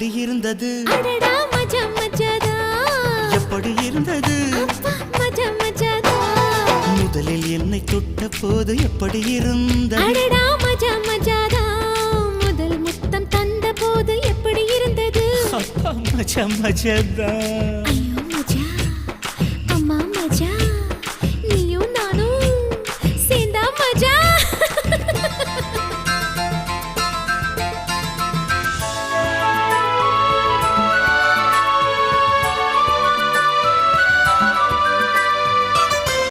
எப்படி இருந்தது அடடா மஜா மஜாதா எப்படி இருந்தது மஜா மஜாதா முதலில் என்னை தொட்ட போது எப்படி இருந்தது அடடா மஜா மஜாதா முதல் முத்தம் தந்த போது எப்படி இருந்தது மஜா மஜாதா